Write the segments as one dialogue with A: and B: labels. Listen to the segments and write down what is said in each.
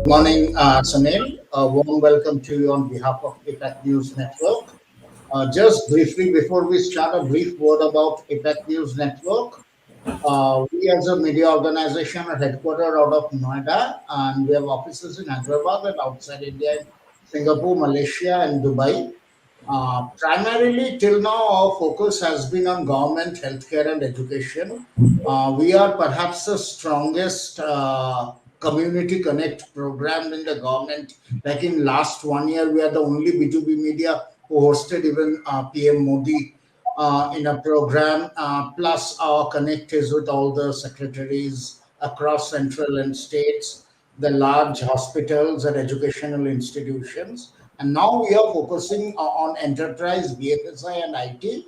A: Morning, Sunil. A warm welcome to you on behalf of APAC News Network. Just briefly, before we start, a brief word about APAC News Network. We, as a media organization, are headquartered out of Noida, and we have offices in Hyderabad and outside India, in Singapore, Malaysia, and Dubai. Primarily, till now, our focus has been on government, healthcare, and education. We are perhaps the strongest community connect program in the government. Like in last 1 year, we are the only B2B media who hosted even PM Modi in a program. Plus, our connect is with all the secretaries across central and states, the large hospitals and educational institutions. And now we are focusing on enterprise, BFSI, and IT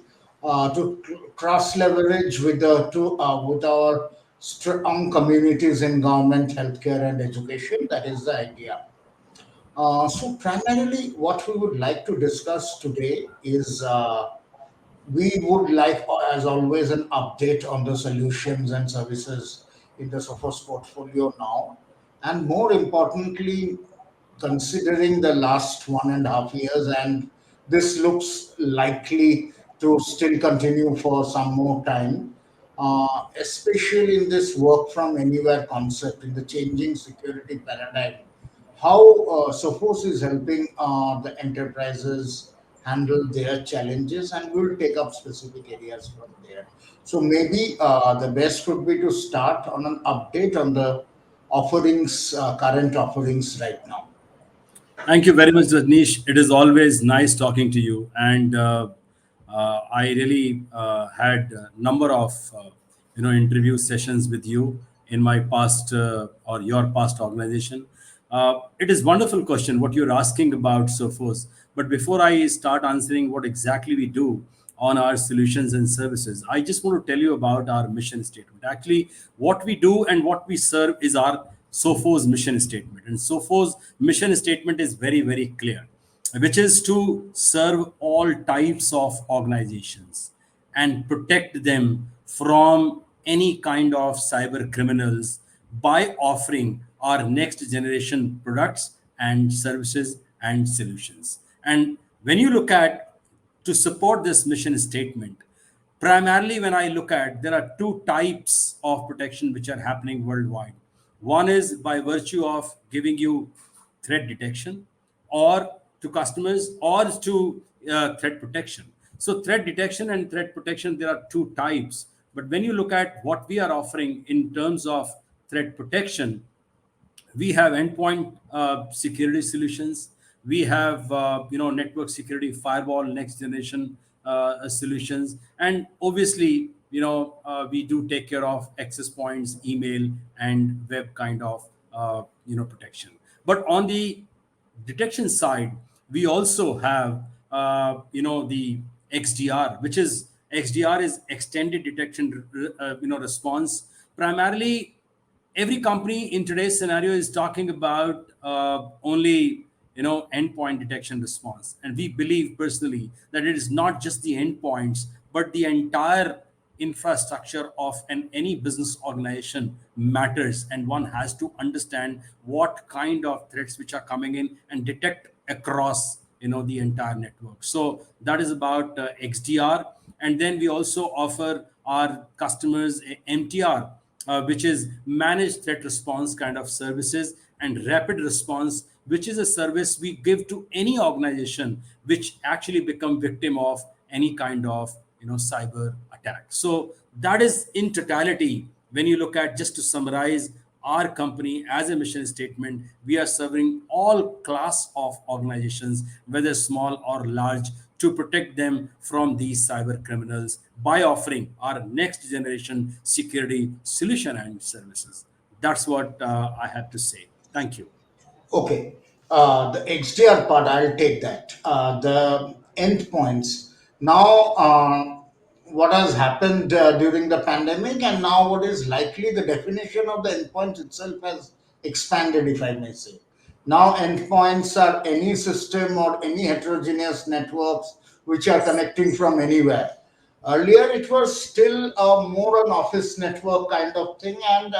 A: to cross leverage with the with our strong communities in government, healthcare, and education. That is the idea. So primarily, what we would like to discuss today is we would like, as always, an update on the solutions and services in the Sophos portfolio now, and more importantly, considering the last 1.5 years, and this looks likely to still continue for some more time, especially in this work from anywhere concept in the changing security paradigm. How Sophos is helping the enterprises handle their challenges, and we'll take up specific areas from there. So maybe the best would be to start on an update on the offerings, current offerings right now.
B: Thank you very much, Rajneesh. It is always nice talking to you, and I really had a number of interview sessions with you in my past or your past organization. It is wonderful question what you're asking about Sophos. But before I start answering what exactly we do on our solutions and services, I just want to tell you about our mission statement. Actually, what we do and what we serve is our Sophos mission statement. And Sophos mission statement is very, very clear, which is to serve all types of organizations and protect them from any kind of cyber criminals by offering our next generation products and services and solutions. And when you look at to support this mission statement, primarily when I look at, there are two types of protection which are happening worldwide. One is by virtue of giving you threat detection or to customers or to threat protection. So threat detection and threat protection, there are two types. But when you look at what we are offering in terms of threat protection, we have endpoint security solutions. We have network security, firewall, next generation solutions, and obviously we do take care of access points, email, and web kind of protection. But on the detection side, we also have the XDR, which is XDR is extended detection response. Primarily, every company in today's scenario is talking about only endpoint detection response, and we believe personally that it is not just the endpoints but the entire infrastructure of any business organization matters, and one has to understand what kind of threats which are coming in and detect across the entire network. So that is about XDR. And then we also offer our customers MTR, which is managed threat response kind of services, and rapid response, which is a service we give to any organization which actually become victim of any kind of cyber attack. So that is in totality. When you look at, just to summarize, our company as a mission statement, we are serving all class of organizations, whether small or large, to protect them from these cyber criminals by offering our next generation security solution and services. That's what I have to say. Thank you.
A: Okay, the XDR part, I'll take that. The endpoints. Now, what has happened during the pandemic, and now what is likely, the definition of the endpoint itself has expanded, if I may say. Now, endpoints are any system or any heterogeneous networks which are connecting from anywhere. Earlier, it was still more an office network kind of thing, and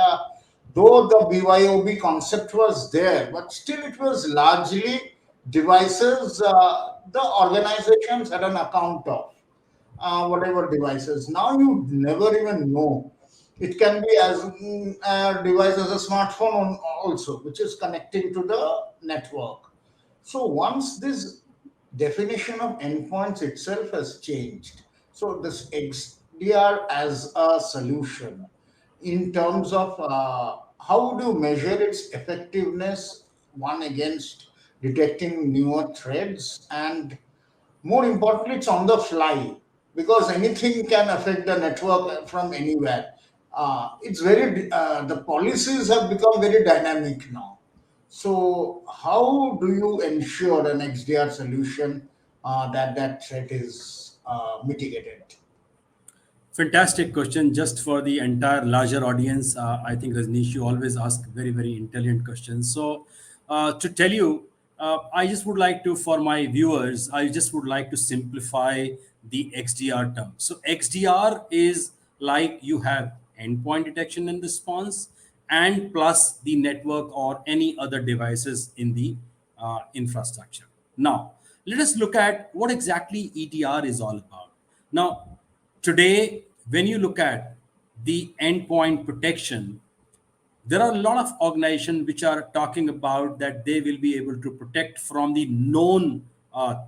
A: Though the BYOB concept was there, but still it was largely devices the organizations had an account of, whatever devices. Now you never even know. It can be as a device as a smartphone also, which is connecting to the network. So once this definition of endpoints itself has changed, so this XDR as a solution in terms of how do you measure its effectiveness, one against detecting newer threats, and more importantly, it's on the fly because anything can affect the network from anywhere. It's very the policies have become very dynamic now. So, how do you ensure an XDR solution that that threat is mitigated?
B: Fantastic question. Just for the entire larger audience, I think Rajneesh, you always ask very, very intelligent questions. So, to tell you, I just would like to, for my viewers, I just would like to simplify the XDR term. So, XDR is like you have endpoint detection and response, and plus the network or any other devices in the infrastructure. Now, let us look at what exactly EDR is all about. Now, today, when you look at the endpoint protection, there are a lot of organizations which are talking about that they will be able to protect from the known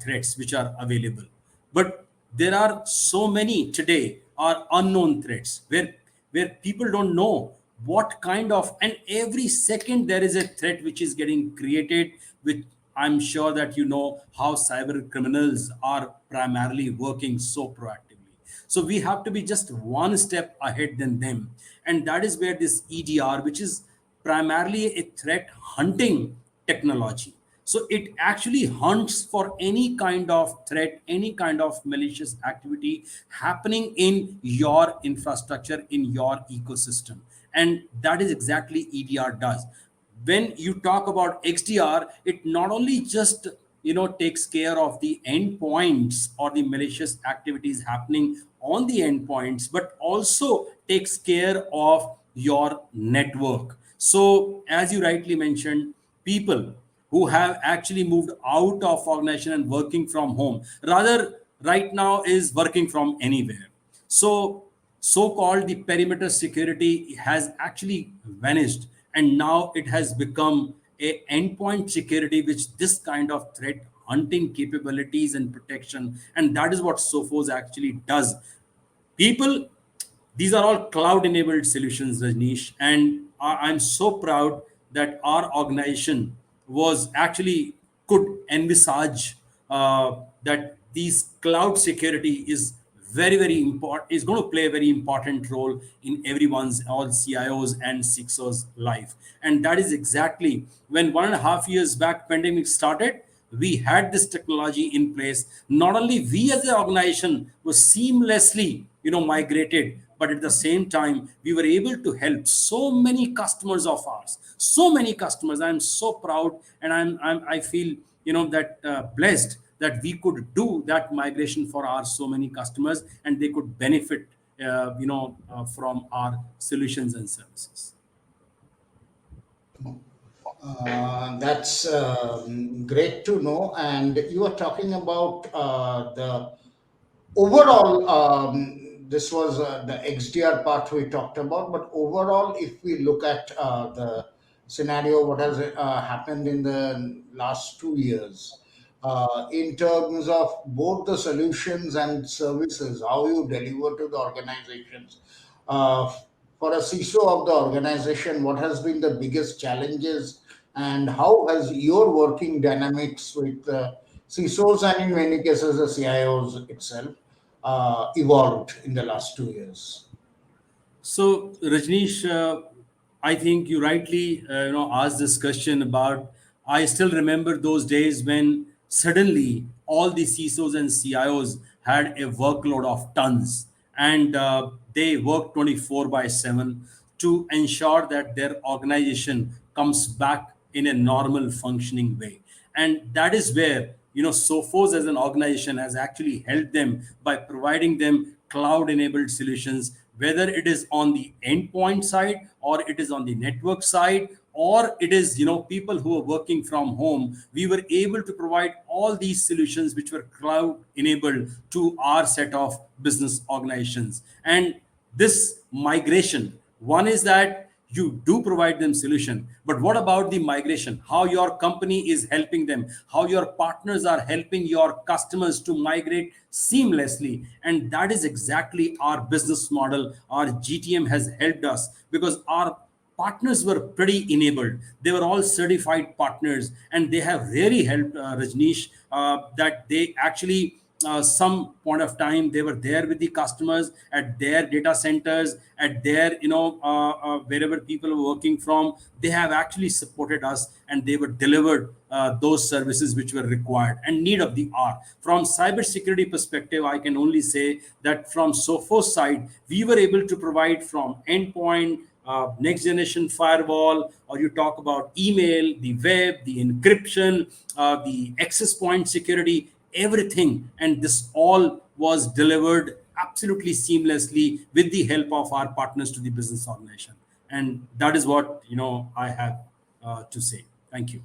B: threats which are available, but there are so many today are unknown threats where people don't know what kind of, and every second there is a threat which is getting created, which I'm sure that you know how cyber criminals are primarily working so proactively. So we have to be just one step ahead than them. And that is where this EDR, which is primarily a threat hunting technology. So it actually hunts for any kind of threat, any kind of malicious activity happening in your infrastructure, in your ecosystem. And that is exactly EDR does. When you talk about XDR, it not only just takes care of the endpoints or the malicious activities happening on the endpoints, but also takes care of your network. So, as you rightly mentioned, people who have actually moved out of organization and working from home, rather right now is working from anywhere. So, so-called the perimeter security has actually vanished, and now it has become a endpoint security, which this kind of threat hunting capabilities and protection, and that is what Sophos actually does. People, these are all cloud enabled solutions, Rajneesh, and I'm so proud that our organization was actually could envisage that these cloud security is very, very important, is going to play a very important role in everyone's, all CIOs and CISOs life. And that is exactly when 1.5 years back pandemic started, we had this technology in place. Not only we as an organization was seamlessly migrated, but at the same time we were able to help so many customers of ours, so many customers. I'm so proud, and I feel that blessed that we could do that migration for our so many customers, and they could benefit from our solutions and services.
A: That's great to know. And you are talking about the overall, this was the XDR part we talked about, but overall, if we look at the scenario, what has happened in the last 2 years, in terms of both the solutions and services, how you deliver to the organizations. Uh, for a CISO of the organization, what has been the biggest challenges, and how has your working dynamics with CISOs and in many cases the CIOs itself evolved in the last 2 years?
B: So, Rajneesh, I think you rightly asked this question about. I still remember those days when suddenly all the CISOs and CIOs had a workload of tons, and they worked 24/7 to ensure that their organization comes back in a normal functioning way. And that is where Sophos as an organization has actually helped them by providing them cloud enabled solutions, whether it is on the endpoint side, or it is on the network side, or it is people who are working from home. We were able to provide all these solutions which were cloud enabled to our set of business organizations. And this migration, one is that you do provide them solution, but what about the migration, how your company is helping them, how your partners are helping your customers to migrate seamlessly. And that is exactly our business model. Our GTM has helped us because our partners were pretty enabled. They were all certified partners, and they have really helped, Rajneesh, that they actually, some point of time, they were there with the customers at their data centers, at their wherever people were working from. They have actually supported us, and they were delivered those services which were required and need of the hour. From cybersecurity perspective, I can only say that from Sophos side, we were able to provide from endpoint, next generation firewall, or you talk about email, the web, the encryption, the access point security, everything. And this all was delivered absolutely seamlessly with the help of our partners to the business organization. And that is what I have to say. Thank you.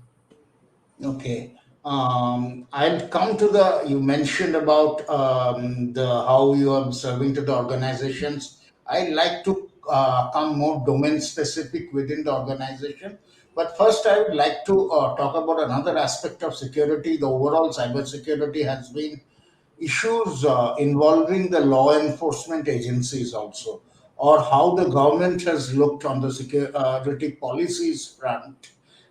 A: Okay. I'll come to the, you mentioned about the how you are serving to the organizations. I like to come more domain specific within the organization. But first, I would like to talk about another aspect of security. The overall cybersecurity has been issues involving the law enforcement agencies also, or how the government has looked on the security policies front.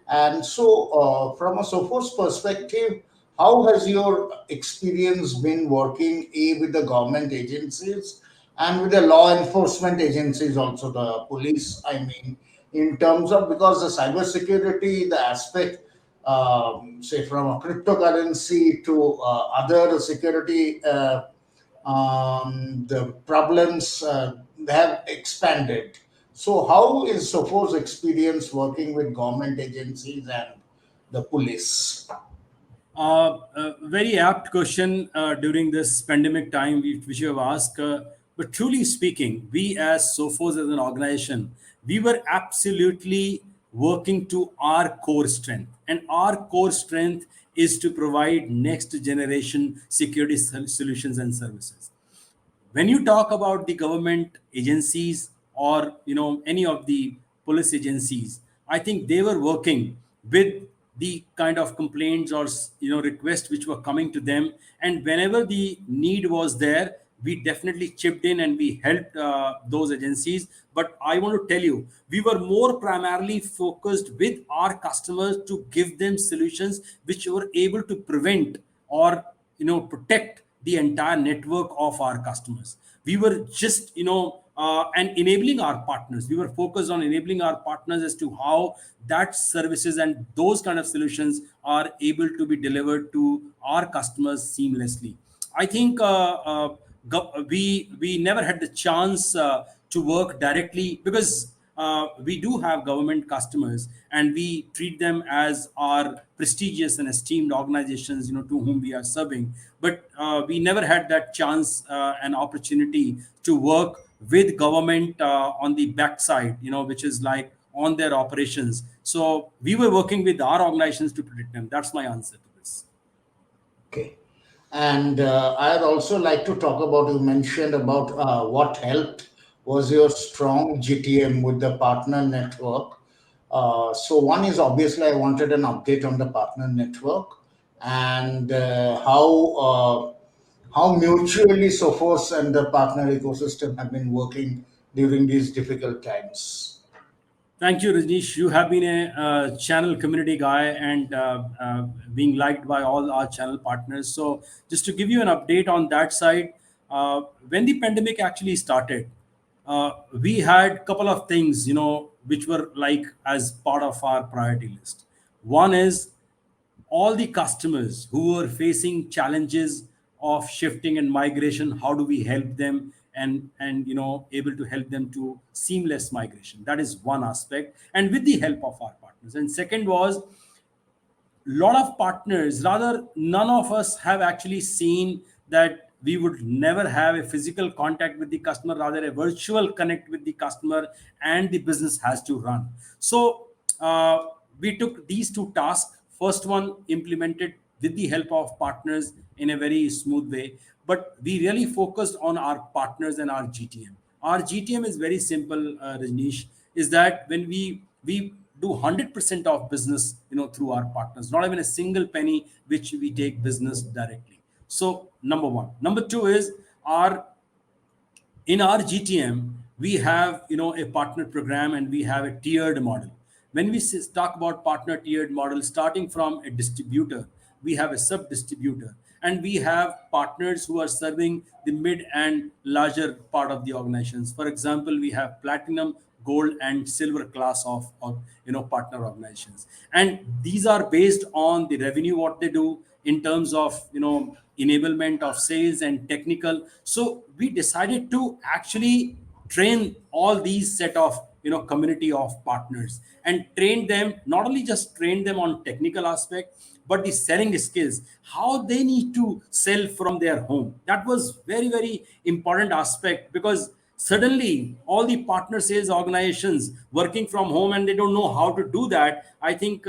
A: And so, from a Sophos perspective, how has your experience been working with the government agencies and with the law enforcement agencies, also the police? I mean, in terms of, because the cybersecurity, the aspect, say from a cryptocurrency to other security, the problems have expanded. So, how is Sophos experience working with government agencies and the police?
B: A very apt question during this pandemic time, which you have asked. But truly speaking, we as Sophos as an organization, we were absolutely working to our core strength. And our core strength is to provide next generation security solutions and services. When you talk about the government agencies, or any of the police agencies, I think they were working with the kind of complaints or requests which were coming to them. And whenever the need was there, we definitely chipped in and we helped those agencies. But I want to tell you, we were more primarily focused with our customers to give them solutions which were able to prevent or protect the entire network of our customers. We were just and enabling our partners. We were focused on enabling our partners as to how that services and those kind of solutions are able to be delivered to our customers seamlessly. I think we never had the chance to work directly, because we do have government customers, and we treat them as our prestigious and esteemed organizations, to whom we are serving. But we never had that chance and opportunity to work with government on the backside, which is like on their operations. So we were working with our organizations to protect them. That's my answer to this.
A: Okay. And I'd also like to talk about, you mentioned about what helped was your strong GTM with the partner network. So, one is obviously I wanted an update on the partner network and how mutually Sophos and the partner ecosystem have been working during these difficult times.
B: Thank you, Rajneesh. You have been a channel community guy, and being liked by all our channel partners. So, just to give you an update on that side, when the pandemic actually started, we had a couple of things, which were like as part of our priority list. One is all the customers who are facing challenges of shifting and migration, how do we help them, and able to help them to seamless migration. That is one aspect, and with the help of our partners. And second was, lot of partners, rather none of us have actually seen that we would never have a physical contact with the customer, rather a virtual connect with the customer, and the business has to run. So we took these two tasks. First one implemented with the help of partners in a very smooth way, but we really focused on our partners and our GTM. Our GTM is very simple, Rajneesh, is that when we do 100% of business, through our partners, not even a single penny which we take business directly. So number one. Number two is our in our GTM, we have a partner program and we have a tiered model. When we talk about partner tiered model, starting from a distributor, we have a sub distributor, and we have partners who are serving the mid and larger part of the organizations. For example, we have platinum, gold, and silver class of partner organizations, and these are based on the revenue what they do in terms of enablement of sales and technical. So we decided to actually train all these set of community of partners, and train them, not only just train them on technical aspect, but the selling skills, how they need to sell from their home. That was very, very important aspect, because suddenly all the partner sales organizations working from home and they don't know how to do that. I think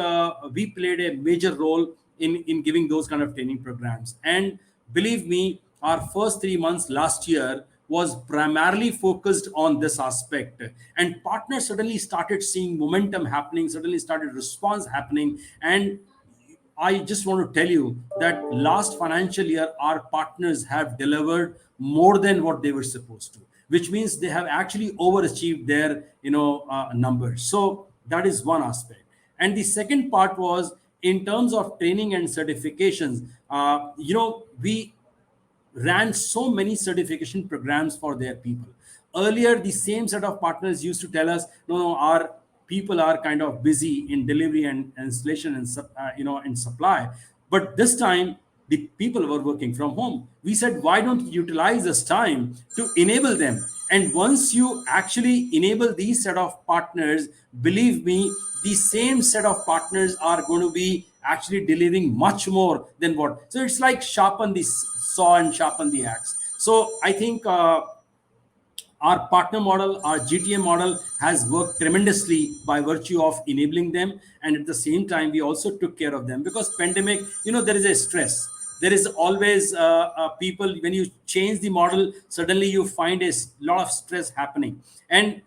B: we played a major role in giving those kind of training programs. And believe me, our first 3 months last year was primarily focused on this aspect, and partners suddenly started seeing momentum happening, suddenly started response happening. And I just want to tell you that last financial year, our partners have delivered more than what they were supposed to, which means they have actually overachieved their numbers. So that is one aspect. And the second part was in terms of training and certifications. We ran so many certification programs for their people. Earlier, the same set of partners used to tell us, no, no, our people are kind of busy in delivery and installation and in supply. But this time, the people were working from home. We said, why don't you utilize this time to enable them? And once you actually enable these set of partners, believe me, the same set of partners are going to be actually delivering much more than what. So it's like sharpen the saw and sharpen the axe. So I think our partner model, our GTM model has worked tremendously by virtue of enabling them, and at the same time, we also took care of them, because pandemic, there is a stress. There is always people, when you change the model, suddenly you find lot of stress happening, and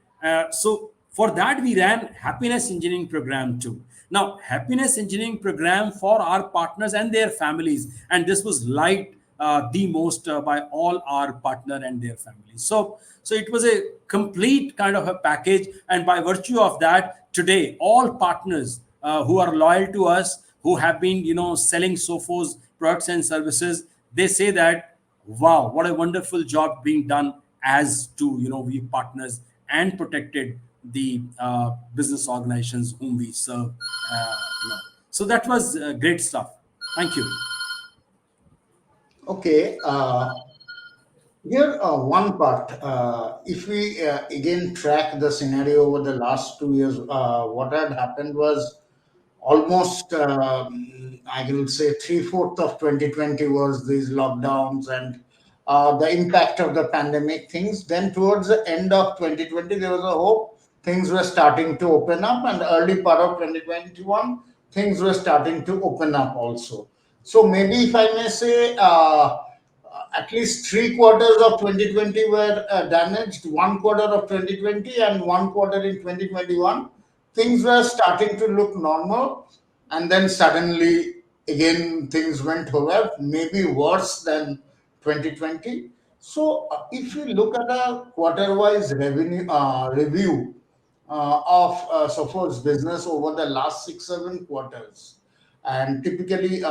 B: so for that we ran happiness engineering program too. Now, happiness engineering program for our partners and their families, and this was liked the most by all our partner and their families. So it was a complete kind of a package, and by virtue of that, today all partners who are loyal to us, who have been selling Sophos products and services, they say that, wow, what a wonderful job being done, as to we partners and protected the business organizations whom we serve. So that was great stuff. Thank you.
A: Okay. Here, one part. If we again track the scenario over the last 2 years, what had happened was almost, I will say, three-fourths of 2020 was these lockdowns and the impact of the pandemic things. Then, towards the end of 2020, there was a hope things were starting to open up, and the early part of 2021, things were starting to open up also. So, maybe if I may say, at least three quarters of 2020 were damaged, one quarter of 2020 and one quarter in 2021. Things were starting to look normal, and then suddenly again things went over, maybe worse than 2020. So, if you look at a quarter wise revenue review of Sophos business over the last 6 7 quarters. And typically,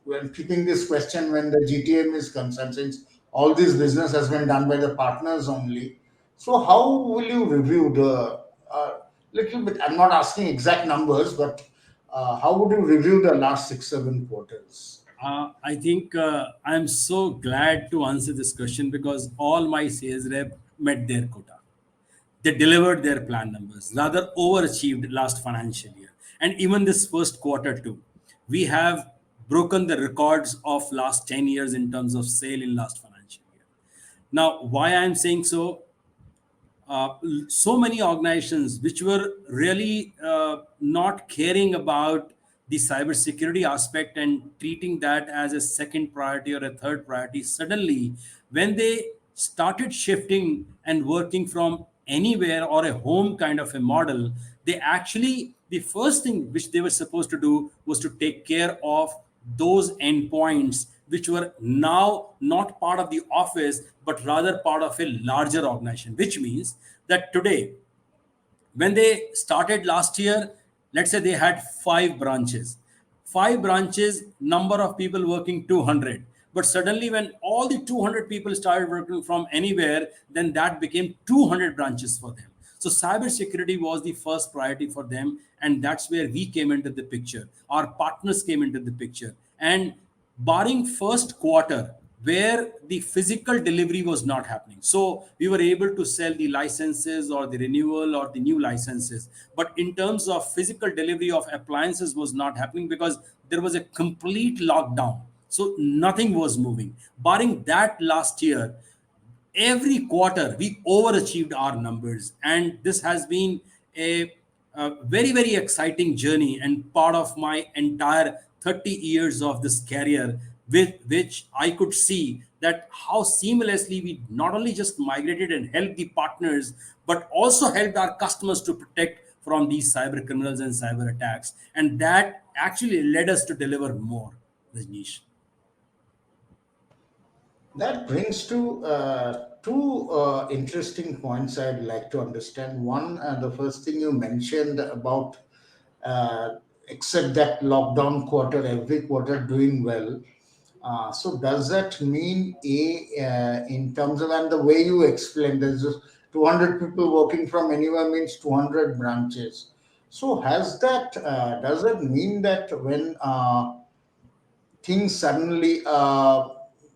A: when keeping this question when the GTM is concerned, since all this business has been done by the partners only, so how will you review the little bit? I'm not asking exact numbers, but how would you review the last 6 7 quarters?
B: I think I'm so glad to answer this question, because all my sales rep met their quota. They delivered their plan numbers, rather overachieved last financial year. And even this first quarter too. We have broken the records of last 10 years in terms of sale in last financial Now, why I'm saying so, so many organizations which were really not caring about the cybersecurity aspect and treating that as a second priority or a third priority, suddenly when they started shifting and working from anywhere or a home kind of a model, they actually, the first thing which they were supposed to do was to take care of those endpoints which were now not part of the office but rather part of a larger organization, which means that today, when they started last year, let's say they had 5 branches. 5 branches, number of people working 200. But suddenly, when all the 200 people started working from anywhere, then that became 200 branches for them. So cybersecurity was the first priority for them, and that's where we came into the picture. Our partners came into the picture, and barring first quarter where the physical delivery was not happening, so we were able to sell the licenses or the renewal or the new licenses, but in terms of physical delivery of appliances was not happening because there was a complete lockdown, so nothing was moving. Barring that, last year every quarter we overachieved our numbers, and this has been a very very exciting journey and part of my entire 30 years of this career, with which I could see that how seamlessly we not only just migrated and helped the partners but also helped our customers to protect from these cyber criminals and cyber attacks, and that actually led us to deliver more, Rajneesh.
A: That brings to two interesting points I'd like to understand. One, the first thing you mentioned about except that lockdown quarter, every quarter doing well. So does that mean in terms of, and the way you explained, there's just 200 people working from anywhere means 200 branches. So has that does that mean that when things suddenly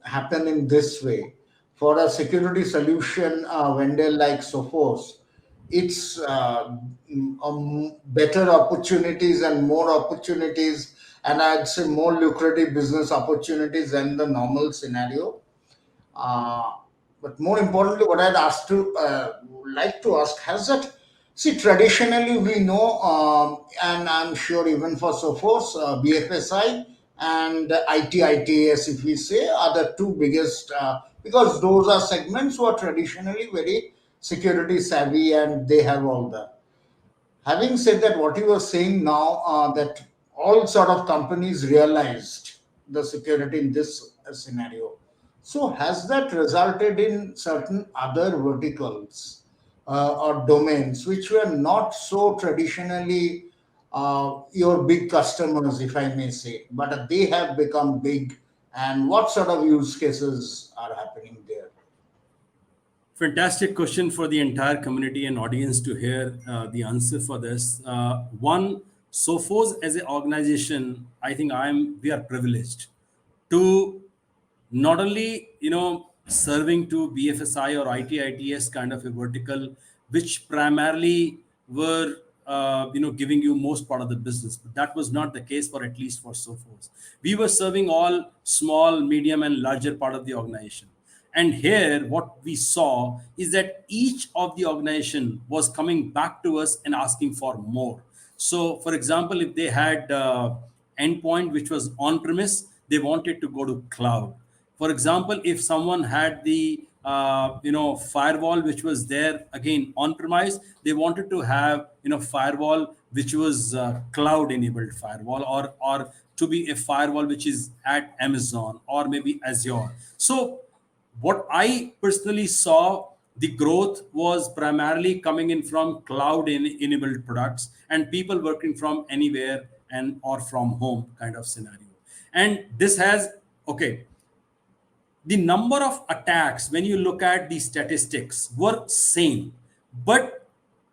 A: happen in this way for a security solution vendor like Sophos, it's better opportunities and more opportunities, and I'd say more lucrative business opportunities than the normal scenario. uh, but more importantly, what I'd like to ask has that. See, traditionally we know, and I'm sure even for Sophos, BFSI and ITITS, if we say, are the two biggest, because those are segments who are traditionally very security savvy and they have all the. Having said that, what you were saying now, that all sort of companies realized the security in this scenario. So has that resulted in certain other verticals or domains which were not so traditionally your big customers, if I may say, but they have become big? And what sort of use cases are happening there?
B: Fantastic question for the entire community and audience to hear the answer for this. One, Sophos as an organization, I think we are privileged to not only serving to BFSI or ITITS kind of a vertical, which primarily were giving you most part of the business, but that was not the case for at least for Sophos. We were serving all small, medium, and larger part of the organization. And here, what we saw is that each of the organization was coming back to us and asking for more. So, for example, if they had endpoint which was on premise, they wanted to go to cloud. For example, if someone had the firewall which was there again on premise, they wanted to have firewall which was cloud enabled firewall, or to be a firewall which is at Amazon or maybe Azure. So what I personally saw, the growth was primarily coming in from cloud enabled products and people working from anywhere and or from home kind of scenario. And this has, okay, the number of attacks when you look at the statistics were same, but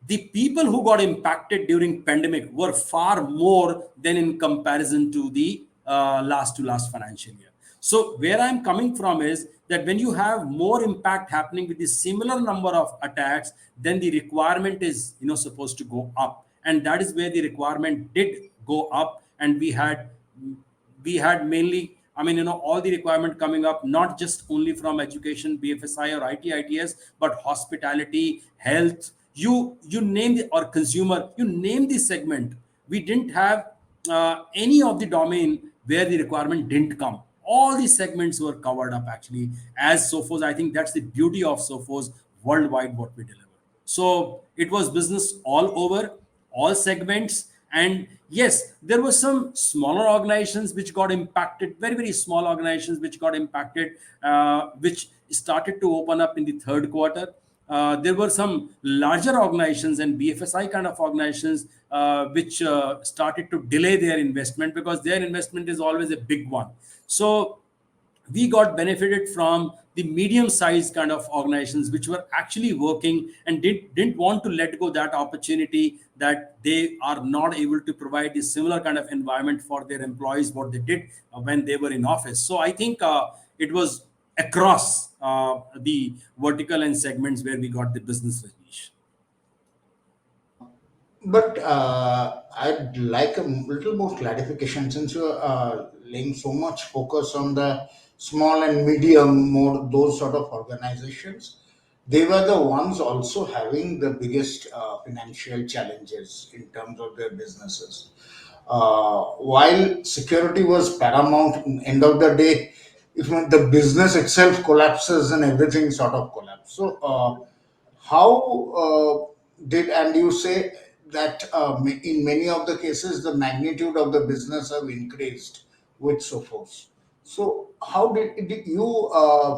B: the people who got impacted during pandemic were far more than in comparison to the last financial year. So where I'm coming from is that when you have more impact happening with the similar number of attacks, then the requirement is supposed to go up, and that is where the requirement did go up. And we had mainly I mean, all the requirement coming up, not just only from education, BFSI or IT, ITS, but hospitality, health, you name the, or consumer, you name the segment. We didn't have any of the domain where the requirement didn't come. All the segments were covered up actually as Sophos. I think that's the beauty of Sophos worldwide, what we deliver. So it was business all over, all segments. And yes, there were some smaller organizations which got impacted, very, very small organizations which got impacted, which started to open up in the third quarter. There were some larger organizations and BFSI kind of organizations which started to delay their investment because their investment is always a big one. So we got benefited from the medium sized kind of organizations which were actually working and didn't want to let go that opportunity that they are not able to provide the similar kind of environment for their employees what they did when they were in office. So I think it was across the vertical and segments where we got the business niche.
A: But I'd like a little more clarification since you're laying so much focus on the small and medium, more those sort of organizations. They were the ones also having the biggest financial challenges in terms of their businesses. While security was paramount, end of the day, if not the business itself collapses and everything sort of collapses. So, how did and you say that in many of the cases the magnitude of the business have increased with Sophos. So how did you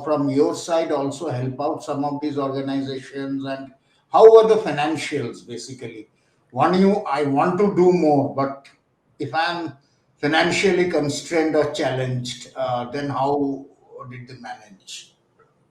A: from your side also help out some of these organizations, and how were the financials basically? One, you I want to do more, but if I'm financially constrained or challenged, then how did they manage?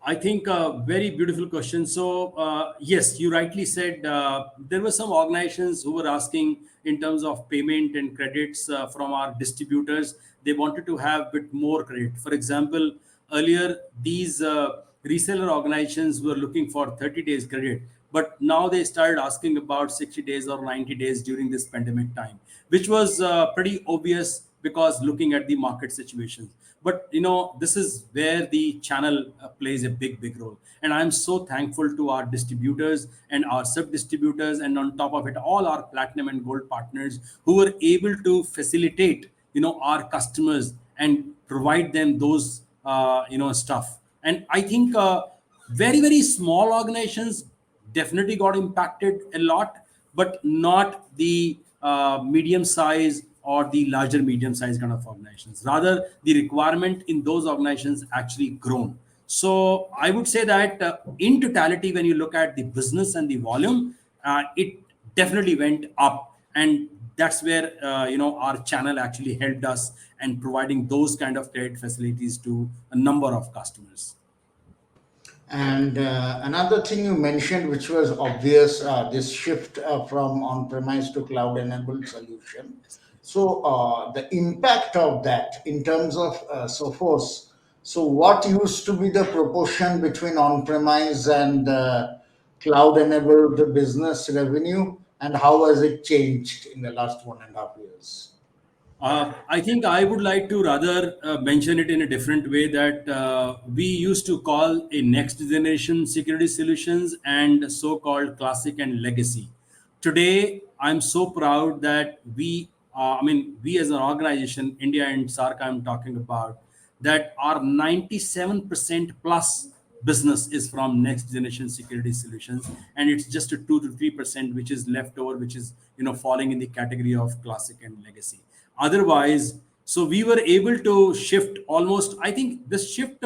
B: I think a very beautiful question. So, yes, you rightly said there were some organizations who were asking in terms of payment and credits from our distributors. They wanted to have a bit more credit. For example, earlier these reseller organizations were looking for 30 days credit, but now they started asking about 60 days or 90 days during this pandemic time, which was pretty obvious because looking at the market situations. But this is where the channel plays a big role, and I'm so thankful to our distributors and our sub distributors, and on top of it all our platinum and gold partners who were able to facilitate our customers and provide them those stuff. And I think very small organizations definitely got impacted a lot, but not the medium size or the larger medium size kind of organizations. Rather, the requirement in those organizations actually grown. So I would say that in totality, when you look at the business and the volume, it definitely went up, and that's where our channel actually helped us and providing those kind of credit facilities to a number of customers.
A: And another thing you mentioned, which was obvious, this shift from on-premise to cloud-enabled solution. So the impact of that in terms of Sophos. So what used to be the proportion between on-premise and cloud-enabled business revenue, and how has it changed in the last 1.5 years?
B: I think I would like to rather mention it in a different way that we used to call a next generation security solutions and so-called classic and legacy. Today, I'm so proud that we as an organization, India and SARC, I'm talking about, that our 97% plus business is from next generation security solutions, and it's just a 2 to 3% which is left over, which is falling in the category of classic and legacy. Otherwise, so we were able to shift almost, I think this shift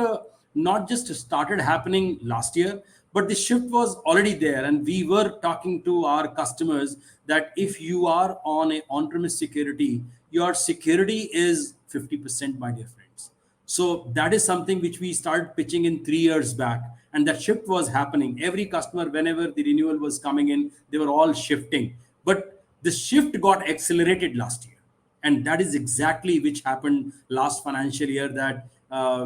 B: not just started happening last year, but the shift was already there, and we were talking to our customers that if you are on a on-premise security, your security is 50%, my dear friends. So that is something which we started pitching in 3 years back, and that shift was happening. Every customer, whenever the renewal was coming in, they were all shifting. But the shift got accelerated last year, and that is exactly which happened last financial year. That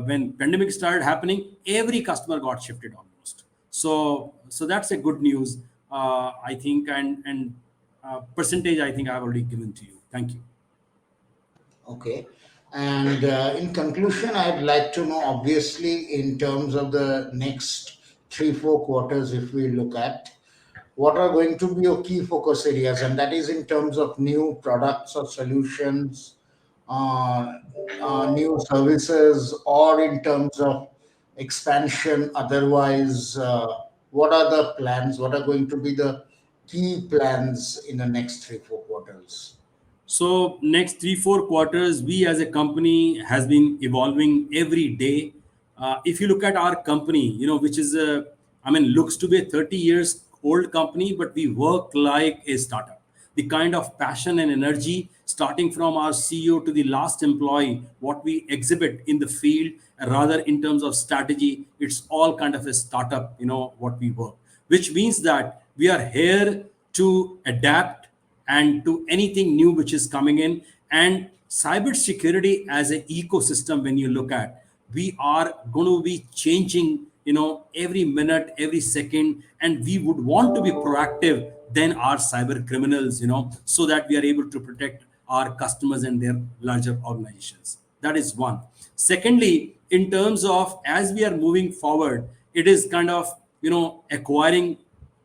B: when pandemic started happening, every customer got shifted almost. So that's a good news, I think, and percentage I think I've already given to you. Thank you.
A: Okay. And in conclusion, I'd like to know, obviously, in terms of the next 3 4 quarters, if we look at what are going to be your key focus areas, and that is in terms of new products or solutions, uh, new services, or in terms of expansion. Otherwise, what are the plans? What are going to be the key plans in the next 3 4 quarters?
B: So next 3 4 quarters, we as a company has been evolving every day. If you look at our company, which is looks to be a 30 years old company, but we work like a startup. The kind of passion and energy, starting from our CEO to the last employee, what we exhibit in the field, rather in terms of strategy, it's all kind of a startup. What we work, which means that we are here to adapt and to anything new which is coming in. And cybersecurity as an ecosystem, when you look at, we are going to be changing every minute, every second, and we would want to be proactive than our cyber criminals, so that we are able to protect our customers and their larger organizations. That is one. Secondly, in terms of as we are moving forward, it is kind of acquiring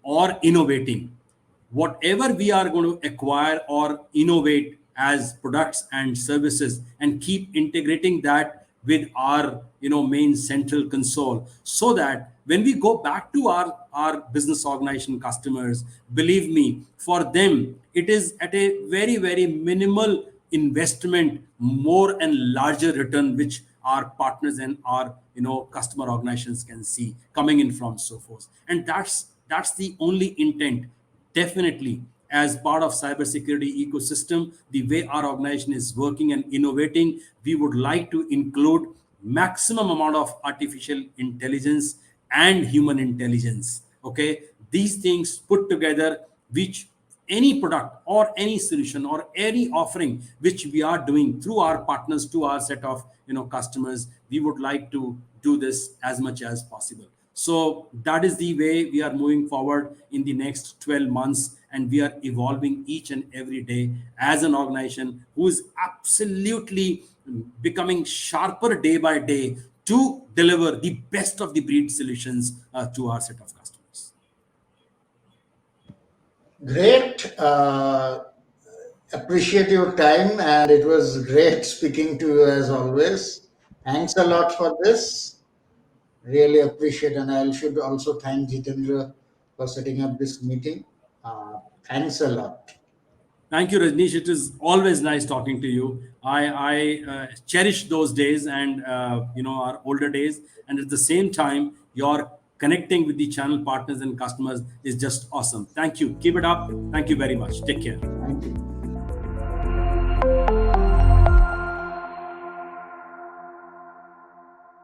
B: or innovating whatever we are going to acquire or innovate as products and services, and keep integrating that with our main central console, so that when we go back to our business organization customers, believe me, for them it is at a very very minimal investment, more and larger return which our partners and our customer organizations can see coming in from Sophos. And that's the only intent. Definitely, as part of cybersecurity ecosystem, the way our organization is working and innovating, we would like to include maximum amount of artificial intelligence and human intelligence. Okay, these things put together, which any product or any solution or any offering which we are doing through our partners to our set of customers, we would like to do this as much as possible. So that is the way we are moving forward in the next 12 months, and we are evolving each and every day as an organization who is absolutely becoming sharper day by day to deliver the best of the breed solutions to our set of customers.
A: Great. Appreciate your time, and it was great speaking to you as always. Thanks a lot for this. Really appreciate, and I should also thank Jitendra for setting up this meeting. Thanks a lot.
B: Thank you, Rajneesh. It is always nice talking to you. I cherish those days and our older days, and at the same time, your connecting with the channel partners and customers is just awesome. Thank you. Keep it up. Thank you very much. Take care.
A: Thank you.